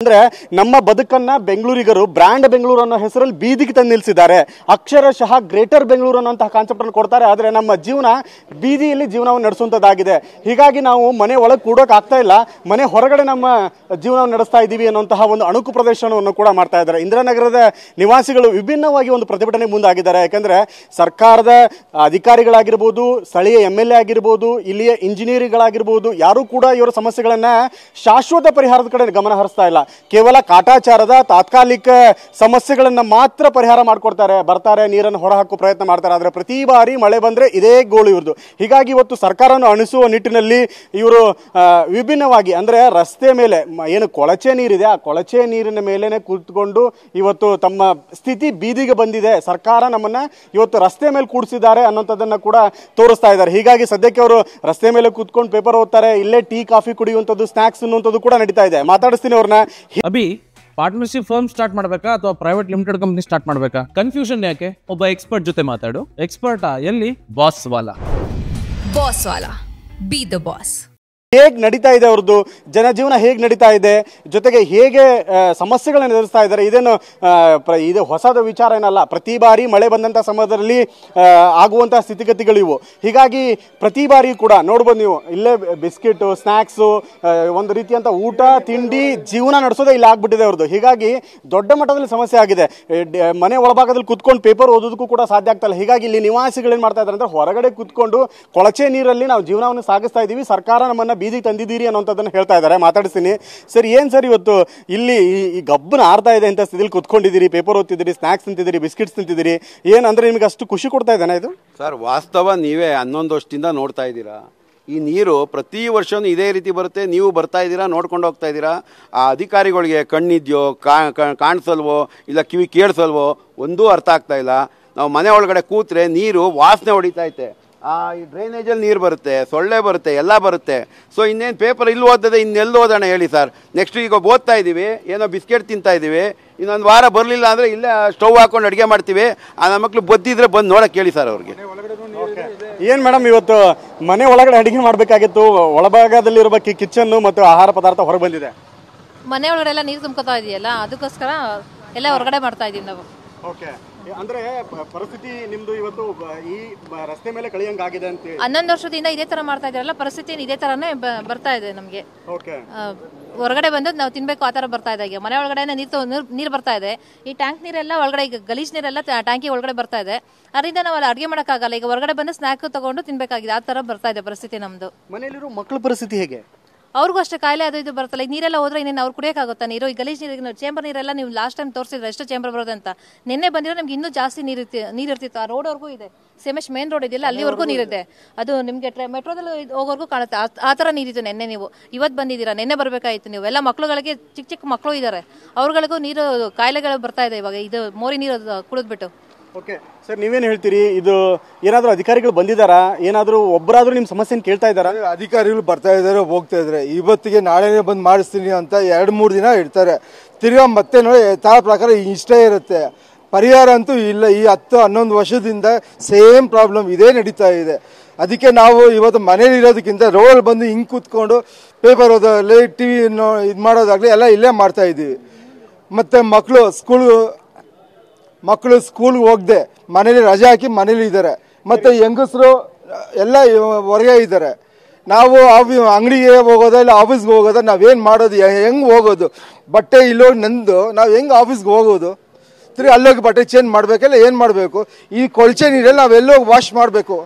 ಅಂದ್ರೆ ನಮ್ಮ ಬದುಕನ್ನ ಬೆಂಗಳೂರಿಗರು ಬ್ರ್ಯಾಂಡ್ ಬೆಂಗಳೂರು ಅನ್ನೋ ಹೆಸರಲ್ಲಿ ಬೀದಿಗೆ ತಂದು ನಿಲ್ಲಿಸಿದ್ದಾರೆ. ಅಕ್ಷರಶಃ ಗ್ರೇಟರ್ ಬೆಂಗಳೂರು ಅನ್ನೋಂತಹ ಕಾನ್ಸೆಪ್ಟ್ ಅನ್ನು ಕೊಡ್ತಾರೆ. ಆದ್ರೆ ನಮ್ಮ ಜೀವನ ಬೀದಿಯಲ್ಲಿ ಜೀವನವನ್ನು ನಡೆಸುವಂತದ್ದಾಗಿದೆ. ಹೀಗಾಗಿ ನಾವು ಮನೆ ಒಳಗೆ ಕೂಡೋಕೆ ಆಗ್ತಾ ಇಲ್ಲ, ಮನೆ ಹೊರಗಡೆ ನಮ್ಮ ಜೀವನವನ್ನು ನಡೆಸ್ತಾ ಇದ್ದೀವಿ ಅನ್ನುವಂತಹ ಒಂದು ಅಣುಕು ಪ್ರದರ್ಶನವನ್ನು ಕೂಡ ಮಾಡ್ತಾ ಇದ್ದಾರೆ. ಇಂದಿರಾನಗರದ ನಿವಾಸಿಗಳು ವಿಭಿನ್ನವಾಗಿ ಒಂದು ಪ್ರತಿಭಟನೆ ಮುಂದಾಗಿದ್ದಾರೆ. ಯಾಕಂದ್ರೆ ಸರ್ಕಾರದ ಅಧಿಕಾರಿಗಳಾಗಿರ್ಬೋದು, ಸ್ಥಳೀಯ MLA ಆಗಿರ್ಬೋದು, ಇಲ್ಲಿಯ ಇಂಜಿನಿಯರ್ಗಳಾಗಿರ್ಬೋದು, ಯಾರು ಕೂಡ ಇವರ ಸಮಸ್ಯೆಗಳನ್ನ ಶಾಶ್ವತ ಪರಿಹಾರದ ಕಡೆ ಗಮನ ಹರಿಸ್ತಾ ಇಲ್ಲ. ಕೇವಲ ಕಾಟಾಚಾರದ ತಾತ್ಕಾಲಿಕ ಸಮಸ್ಯೆಗಳನ್ನ ಮಾತ್ರ ಪರಿಹಾರ ಮಾಡ್ಕೊಡ್ತಾರೆ, ಬರ್ತಾರೆ, ನೀರನ್ನು ಹೊರಹಾಕೋ ಪ್ರಯತ್ನ ಮಾಡ್ತಾರೆ. ಆದ್ರೆ ಪ್ರತಿ ಬಾರಿ ಮಳೆ ಬಂದ್ರೆ ಇದೇ ಗೋಳು ಇವ್ರದ್ದು. ಹೀಗಾಗಿ ಇವತ್ತು ಸರ್ಕಾರವನ್ನು ಅಣಿಸುವ ನಿಟ್ಟಿನಲ್ಲಿ ಇವರು ವಿಭಿನ್ನವಾಗಿ ಅಂದ್ರೆ ರಸ್ತೆ ಮೇಲೆ ಏನು ಕೊಳಚೆ ನೀರಿದೆ, ಆ ಕೊಳಚೆ ನೀರಿನ ಮೇಲೇನೆ ಕೂತ್ಕೊಂಡು ಇವತ್ತು ತಮ್ಮ ಸ್ಥಿತಿ ಬೀದಿಗೆ ಬಂದಿದೆ, ಸರ್ಕಾರ ನಮ್ಮನ್ನ ಇವತ್ತು ರಸ್ತೆ ಮೇಲೆ ಕೂಡಿಸಿದ್ದಾರೆ ಅನ್ನೋಂಥದ್ದನ್ನ ಕೂಡ ತೋರಿಸ್ತಾ ಇದ್ದಾರೆ. ಹೀಗಾಗಿ ಸದ್ಯಕ್ಕೆ ಅವರು ರಸ್ತೆ ಮೇಲೆ ಕೂತ್ಕೊಂಡು ಪೇಪರ್ ಓದ್ತಾರೆ, ಇಲ್ಲೇ ಟೀ ಕಾಫಿ ಕುಡಿಯುವಂಥದ್ದು, ಸ್ನಾಕ್ಸ್ ಅನ್ನುವಂಥದ್ದು ಕೂಡ ನಡೀತಾ ಇದೆ. ಮಾತಾಡಿಸ್ತೀನಿ ಅವ್ರನ್ನ. ಅಭಿ ಪಾರ್ಟ್ನರ್ಶಿಪ್ ಫರ್ಮ್ ಸ್ಟಾರ್ಟ್ ಮಾಡಬೇಕಾ ಅಥವಾ ಪ್ರೈವೇಟ್ ಲಿಮಿಟೆಡ್ ಕಂಪನಿ ಸ್ಟಾರ್ಟ್ ಮಾಡಬೇಕಾ? ಕನ್ಫ್ಯೂಷನ್ ಯಾಕೆ? ಒಬ್ಬ ಎಕ್ಸ್ಪರ್ಟ್ ಜೊತೆ ಮಾತಾಡು. ಎಕ್ಸ್ಪರ್ಟಾ? ಎಲ್ಲಿ? Boss Vala. B the boss. ಹೇಗೆ ನಡೀತಾ ಇದೆ ಅವ್ರದ್ದು ಜನಜೀವನ, ಹೇಗೆ ನಡೀತಾ ಇದೆ, ಜೊತೆಗೆ ಹೇಗೆ ಸಮಸ್ಯೆಗಳನ್ನ ಎದುರಿಸ್ತಾ ಇದ್ದಾರೆ, ಇದೇನು ಇದು ಹೊಸದ ವಿಚಾರ ಏನಲ್ಲ. ಪ್ರತಿ ಬಾರಿ ಮಳೆ ಬಂದಂಥ ಸಮಯದಲ್ಲಿ ಆಗುವಂತಹ ಸ್ಥಿತಿಗತಿಗಳು ಇವು. ಹೀಗಾಗಿ ಪ್ರತಿ ಬಾರಿ ಕೂಡ ನೋಡ್ಬೋದು ನೀವು, ಇಲ್ಲೇ ಬಿಸ್ಕಿಟು, ಸ್ನ್ಯಾಕ್ಸು, ಒಂದು ರೀತಿಯಂಥ ಊಟ ತಿಂಡಿ ಜೀವನ ನಡೆಸೋದೇ ಇಲ್ಲಿ ಆಗ್ಬಿಟ್ಟಿದೆ ಅವ್ರದ್ದು. ಹೀಗಾಗಿ ದೊಡ್ಡ ಮಟ್ಟದಲ್ಲಿ ಸಮಸ್ಯೆ ಆಗಿದೆ. ಮನೆ ಒಳಭಾಗದಲ್ಲಿ ಕುತ್ಕೊಂಡು ಪೇಪರ್ ಓದೋದಕ್ಕೂ ಕೂಡ ಸಾಧ್ಯ ಆಗ್ತಾ ಇಲ್ಲ. ಹೀಗಾಗಿ ಇಲ್ಲಿ ನಿವಾಸಿಗಳೇನು ಮಾಡ್ತಾ ಇದ್ದಾರೆ ಅಂದರೆ ಹೊರಗಡೆ ಕುತ್ಕೊಂಡು ಕೊಳಚೆ ನೀರಲ್ಲಿ ನಾವು ಜೀವನವನ್ನು ಸಾಗಿಸ್ತಾ ಇದ್ದೀವಿ, ಸರ್ಕಾರ ನಮ್ಮನ್ನ ಬೀದಿಗೆ ತಂದಿದ್ದೀರಿ ಅನ್ನೋಂಥದ್ದನ್ನು ಹೇಳ್ತಾ ಇದ್ದಾರೆ. ಮಾತಾಡಿಸ್ತೀನಿ. ಸರ್, ಏನ್ ಸರ್ ಇವತ್ತು ಇಲ್ಲಿ ಈ ಗಬ್ಬನ ಆರ್ತಾ ಇದೆ ಅಂತ ಸ್ಥಿತಿಲಿ ಕುತ್ಕೊಂಡಿದ್ದೀರಿ, ಪೇಪರ್ ಓದ್ತಿದ್ದೀರಿ, ಸ್ನಾಕ್ಸ್ ತಿಂತಿದ್ದೀರಿ, ಬಿಸ್ಕಿಟ್ಸ್ ತಿಂತಿದ್ದೀರಿ, ಏನಂದ್ರೆ ನಿಮಗೆ ಅಷ್ಟು ಖುಷಿ ಕೊಡ್ತಾ ಇದ್ದಾನೆ ಇದು? ಸರ್, ವಾಸ್ತವ ನೀವೇ 11 ವರ್ಷದಿಂದ ನೋಡ್ತಾ ಇದ್ದೀರಾ. ಈ ನೀರು ಪ್ರತಿ ವರ್ಷವೂ ಇದೇ ರೀತಿ ಬರುತ್ತೆ. ನೀವು ಬರ್ತಾ ಇದ್ದೀರಾ, ನೋಡ್ಕೊಂಡು ಹೋಗ್ತಾ ಇದ್ದೀರಾ. ಆ ಅಧಿಕಾರಿಗಳಿಗೆ ಕಣ್ಣಿದ್ಯೋ, ಕಾಣಿಸಲ್ವೋ, ಇಲ್ಲ ಕಿವಿ ಕೇಳಿಸಲ್ವೋ, ಒಂದೂ ಅರ್ಥ ಆಗ್ತಾ ಇಲ್ಲ. ನಾವು ಮನೆ ಒಳಗಡೆ ಕೂತ್ರೆ ನೀರು ವಾಸನೆ ಹೊಡಿತೈತೆ. ಈ ಡ್ರೈನೇಜಲ್ಲಿ ನೀರು ಬರುತ್ತೆ, ಸೊಳ್ಳೆ ಬರುತ್ತೆ, ಎಲ್ಲ ಬರುತ್ತೆ. ಸೊ ಇನ್ನೇನು ಪೇಪರ್ ಇಲ್ಲಿ ಓದಿದೆ, ಇನ್ನೆಲ್ಲಿ ಓದೋಣ ಹೇಳಿ ಸರ್? ನೆಕ್ಸ್ಟ್ ಈಗ ಓದ್ತಾ ಇದ್ದೀವಿ, ಏನೋ ಬಿಸ್ಕೆಟ್ ತಿಂತಾ ಇದ್ದೀವಿ, ಇನ್ನೊಂದು ವಾರ ಬರಲಿಲ್ಲ ಅಂದರೆ ಇಲ್ಲೇ ಸ್ಟವ್ ಹಾಕೊಂಡು ಅಡುಗೆ ಮಾಡ್ತೀವಿ. ಆ ನಮ್ಮ ಮಕ್ಕಳು ಬದ್ದಿದ್ರೆ ಬಂದು ನೋಡಕ್ಕೆ ಹೇಳಿ ಸರ್ ಅವ್ರಿಗೆ. ಏನು ಮೇಡಮ್, ಇವತ್ತು ಮನೆ ಒಳಗಡೆ ಅಡುಗೆ ಮಾಡಬೇಕಾಗಿತ್ತು, ಒಳಭಾಗದಲ್ಲಿರುವ ಕಿಚನ್ನು ಮತ್ತು ಆಹಾರ ಪದಾರ್ಥ ಹೊರಗೆ ಬಂದಿದೆ. ಮನೆ ಒಳಗಡೆ ಎಲ್ಲ ನೀರು ತುಂಬ್ಕೊತಾ ಇದೆಯಲ್ಲ, ಅದಕ್ಕೋಸ್ಕರ ಎಲ್ಲ ಹೊರಗಡೆ ಮಾಡ್ತಾ ಇದೀವಿ ನಾವು. ಓಕೆ, ಅಂದ್ರೆ ಪರಿಸ್ಥಿತಿ ನಿಮ್ದು ಇವತ್ತು ಈ ರಸ್ತೆ ಮೇಲೆ ಕಳಿಯಂಗಾಗಿದೆ ಅಂತ 11 ವರ್ಷದಿಂದ ಇದೇ ತರ ಮಾಡ್ತಾ ಇದಾರಲ್ಲ, ಪರಿಸ್ಥಿತಿ ಇದೇ ತರಾನೇ ಬರ್ತಾ ಇದೆ ನಮ್ಗೆ. ಓಕೆ, ಹೊರಗಡೆ ಬಂದು ನಾವು ತಿನ್ಬೇಕು ಆ ತರ ಬರ್ತಾ ಇದೆ. ಈಗ ಮನೆ ಒಳಗಡೆ ನೀರು ಬರ್ತಾ ಇದೆ. ಈ ಟ್ಯಾಂಕ್ ನೀರೆಲ್ಲ ಒಳಗಡೆ, ಈಗ ಗಲೀಜ್ ನೀರೆಲ್ಲ ಟ್ಯಾಂಕಿ ಒಳಗಡೆ ಬರ್ತಾ ಇದೆ. ಅದರಿಂದ ನಾವು ಅಲ್ಲಿ ಅಡುಗೆ ಮಾಡೋಕ್ಕಾಗಲ್ಲ. ಈಗ ಹೊರಗಡೆ ಬಂದು ಸ್ನಾಕ್ ತಗೊಂಡು ತಿನ್ಬೇಕಾಗಿದೆ. ಆ ತರ ಬರ್ತಾ ಇದೆ ಪರಿಸ್ಥಿತಿ ನಮ್ದು. ಮನೆಯಲ್ಲಿರೋ ಮಕ್ಕಳ ಪರಿಸ್ಥಿತಿ ಹೇಗೆ? ಅವ್ರಿಗೂ ಅಷ್ಟೇ ಕಾಯಿಲೆ ಅದು ಇದು ಬರ್ತಲ್ಲ. ಈಗ ನೀರೆಲ್ಲ ಹೋದ್ರೆ ಇನ್ನೇನು ಅವ್ರು ಕುಡಿಯೋಕ್ಕಾಗುತ್ತಾ ನೀರು? ಈ ಗಲೀಜ್ ನೀರು, ಚೇಂಬರ್ ನೀರೆಲ್ಲ ನೀವು ಲಾಸ್ಟ್ ಟೈಮ್ ತೋರಿಸಿದ್ರೆ ಎಷ್ಟು ಚೇಂಬರ್ ಬರೋದು ಅಂತ. ನಿನ್ನೆ ಬಂದಿರೋ ನಮ್ಗೆ ಇನ್ನೂ ಜಾಸ್ತಿ ನೀರಿರ್ತಿತ್ತು. ಆ ರೋಡ್ವರೆಗೂ ಇದೆ, ಸೇಮೆಶ್ ಮೇನ್ ರೋಡ್ ಇದೆಯಲ್ಲ, ಅಲ್ಲಿವರೆಗೂ ನೀರಿದೆ. ಅದು ನಿಮಗೆ ಮೆಟ್ರೋದಲ್ಲಿ ಹೋಗೋವರೆಗೂ ಕಾಣುತ್ತೆ. ಆ ಥರ ನೀರಿತ್ತು ನೆನ್ನೆ. ನೀವು ಇವತ್ತು ಬಂದಿದ್ದೀರಾ, ನೆನ್ನೆ ಬರಬೇಕಾಗಿತ್ತು ನೀವು. ಎಲ್ಲ ಮಕ್ಳುಗಳಿಗೆ ಚಿಕ್ಕ ಚಿಕ್ಕ ಮಕ್ಕಳು ಇದ್ದಾರೆ, ಅವ್ರಗಳಿಗೂ ನೀರು ಕಾಯಿಲೆಗಳು ಬರ್ತಾ ಇದೆ ಇವಾಗ, ಇದು ಮೋರಿ ನೀರು ಕುಡಿದ್ಬಿಟ್ಟು. ಓಕೆ ಸರ್, ನೀವೇನು ಹೇಳ್ತೀರಿ? ಇದು ಏನಾದರೂ ಅಧಿಕಾರಿಗಳು ಬಂದಿದ್ದಾರಾ? ಏನಾದರೂ ಒಬ್ಬರಾದ್ರೂ ನಿಮ್ಮ ಸಮಸ್ಯೆನ ಕೇಳ್ತಾ ಇದ್ದಾರಾ? ಅಧಿಕಾರಿಗಳು ಬರ್ತಾ ಇದ್ದಾರೆ, ಹೋಗ್ತಾ ಇದ್ದಾರೆ. ಇವತ್ತಿಗೆ ನಾಳೆನೇ ಬಂದು ಮಾಡಿಸ್ತೀನಿ ಅಂತ 2-3 ದಿನ ಇರ್ತಾರೆ. ತಿರ್ಗಾ ಮತ್ತೆ ನೋಡಿ ಯಥಾ ಪ್ರಕಾರ ಇಷ್ಟೇ ಇರುತ್ತೆ. ಪರಿಹಾರ ಅಂತೂ ಇಲ್ಲ. ಈ 10-11 ವರ್ಷದಿಂದ ಸೇಮ್ ಪ್ರಾಬ್ಲಮ್ ಇದೇ ನಡೀತಾ ಇದೆ. ಅದಕ್ಕೆ ನಾವು ಇವತ್ತು ಮನೇಲಿ ಇರೋದಕ್ಕಿಂತ ರೋಡಲ್ಲಿ ಬಂದು ಹಿಂಗೆ ಕೂತ್ಕೊಂಡು ಪೇಪರ್ ಓದೋದಾಗಲಿ, TV ಇದು ಮಾಡೋದಾಗಲಿ ಎಲ್ಲ ಇಲ್ಲೇ ಮಾಡ್ತಾ ಇದ್ದೀವಿ. ಮತ್ತು ಮಕ್ಕಳು ಸ್ಕೂಲ್ಗೆ ಹೋಗದೆ ಮನೇಲಿ ರಜೆ ಹಾಕಿ ಮನೇಲಿ ಇದ್ದಾರೆ. ಮತ್ತು ಹೆಂಗಸರು ಎಲ್ಲ ಹೊರಗೆ ಇದ್ದಾರೆ. ನಾವು ಅಂಗಡಿಗೆ ಹೋಗೋದ, ಇಲ್ಲ ಆಫೀಸ್ಗೆ ಹೋಗೋದ, ನಾವೇನು ಮಾಡೋದು? ಹೆಂಗೆ ಹೋಗೋದು? ಬಟ್ಟೆ ಇಲ್ಲೋಗಿ ನಂದು ನಾವು ಹೆಂಗೆ ಆಫೀಸ್ಗೆ ಹೋಗೋದು? ತಿರ್ಗಿ ಅಲ್ಲೋಗಿ ಬಟ್ಟೆ ಚೇಂಜ್ ಮಾಡಬೇಕಲ್ಲ, ಏನು ಮಾಡಬೇಕು? ಈ ಕೊಳಚೆ ನೀರಲ್ಲಿ ನಾವೆಲ್ಲೋಗಿ ವಾಶ್ ಮಾಡಬೇಕು.